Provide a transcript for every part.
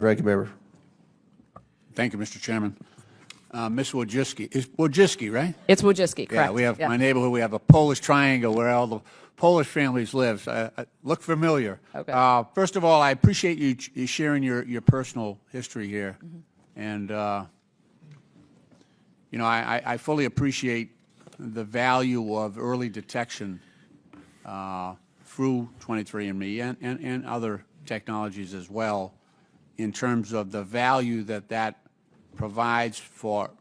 Ranking Member. Thank you, Mr. Chairman. Ms. Wojcicki, is Wojcicki, right? It's Wojcicki, correct. Yeah, we have my neighborhood. We have a Polish triangle where all the Polish families live. Look familiar. Okay. First of all, I appreciate you sharing your personal history here, and you know, I fully appreciate the value of early detection through 23andMe and other technologies as well, in terms of the value that provides for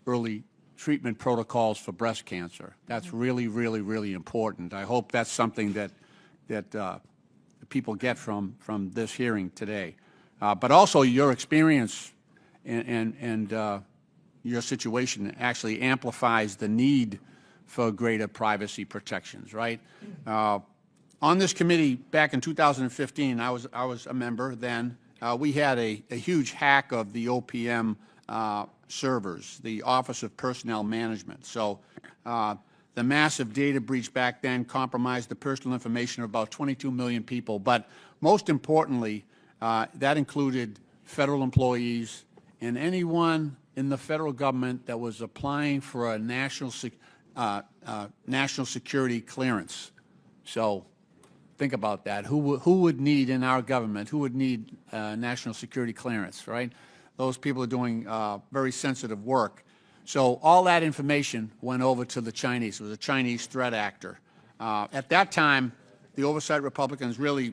early treatment protocols for breast cancer. That's really, really, really important. I hope that's something that people get from this hearing today. But also your experience and your situation actually amplifies the need for greater privacy protections, right? On this committee back in 2015, I was a member then. We had a huge hack of the OPM servers, the Office of Personnel Management. So the massive data breach back then compromised the personal information of about 22 million people. But most importantly, that included federal employees and anyone in the federal government that was applying for a national security clearance. So think about that. Who would need in our government, who would need national security clearance, right? Those people are doing very sensitive work. So all that information went over to the Chinese. It was a Chinese threat actor. At that time, the oversight Republicans really,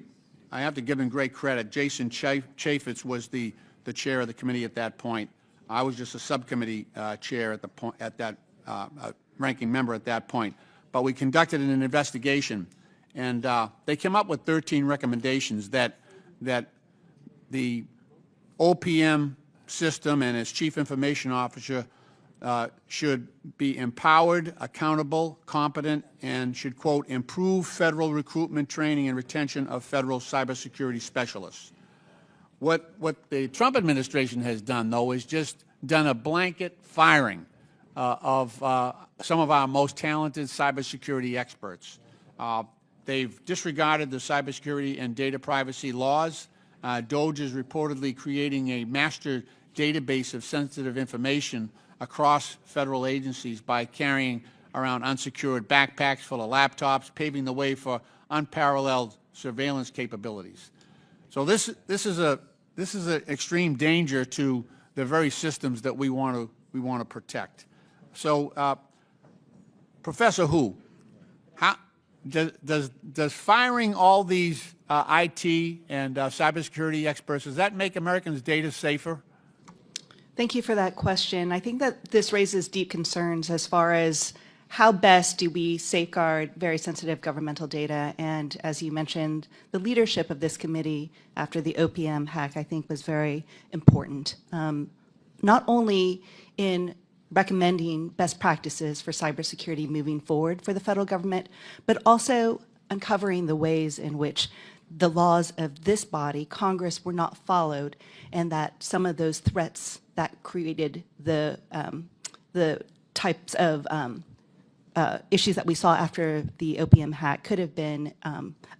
I have to give them great credit. Jason Chaffetz was the chair of the committee at that point. I was just a subcommittee chair at the point, ranking member at that point. But we conducted an investigation, and they came up with 13 recommendations that the OPM system and its chief information officer should be empowered, accountable, competent, and should, quote, improve federal recruitment, training, and retention of federal cybersecurity specialists. What the Trump administration has done, though, is just done a blanket firing of some of our most talented cybersecurity experts. They've disregarded the cybersecurity and data privacy laws. DOJ is reportedly creating a master database of sensitive information across federal agencies by carrying around unsecured backpacks full of laptops, paving the way for unparalleled surveillance capabilities. So this is an extreme danger to the very systems that we want to protect. So, Professor Hu, how does firing all these IT and cybersecurity experts, does that make Americans' data safer? Thank you for that question. I think that this raises deep concerns as far as how best do we safeguard very sensitive governmental data. And as you mentioned, the leadership of this committee after the OPM hack, I think, was very important. Not only in recommending best practices for cybersecurity moving forward for the federal government, but also uncovering the ways in which the laws of this body, Congress, were not followed, and that some of those threats that created the types of issues that we saw after the OPM hack could have been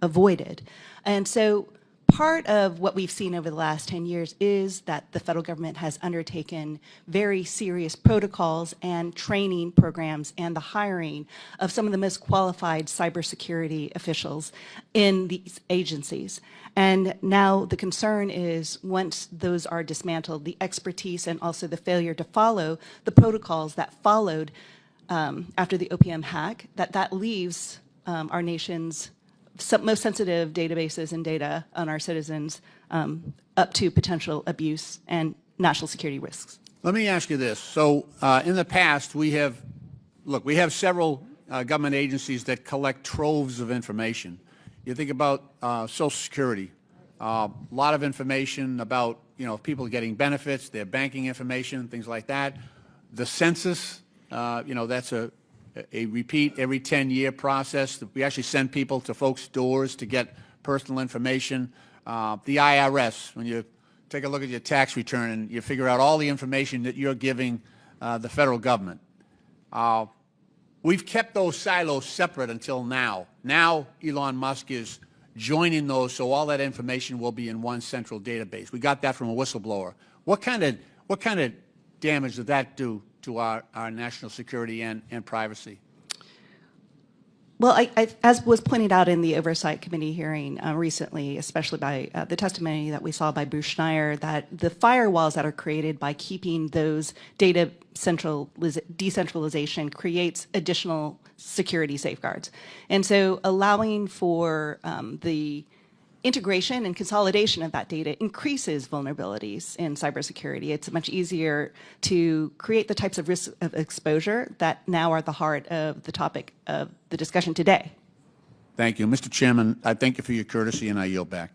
avoided. And so part of what we've seen over the last 10 years is that the federal government has undertaken very serious protocols and training programs and the hiring of some of the most qualified cybersecurity officials in these agencies. And now the concern is once those are dismantled, the expertise and also the failure to follow the protocols that followed after the OPM hack, that leaves our nation's most sensitive databases and data on our citizens up to potential abuse and national security risks. Let me ask you this. So in the past, we have several government agencies that collect troves of information. You think about Social Security, a lot of information about, people getting benefits, their banking information, things like that. The census, that's a repeat every 10-year process. We actually send people to folks' doors to get personal information. The IRS, when you take a look at your tax return and you figure out all the information that you're giving the federal government. We've kept those silos separate until now. Now Elon Musk is joining those so all that information will be in one central database. We got that from a whistleblower. What kind of damage did that do to our national security and privacy? Well, as was pointed out in the Oversight Committee hearing recently, especially by the testimony that we saw by Bruce Schneier, that the firewalls that are created by keeping those data decentralization creates additional security safeguards. And so allowing for the integration and consolidation of that data increases vulnerabilities in cybersecurity. It's much easier to create the types of risks of exposure that now are at the heart of the topic of the discussion today. Thank you. Mr. Chairman, I thank you for your courtesy, and I yield back.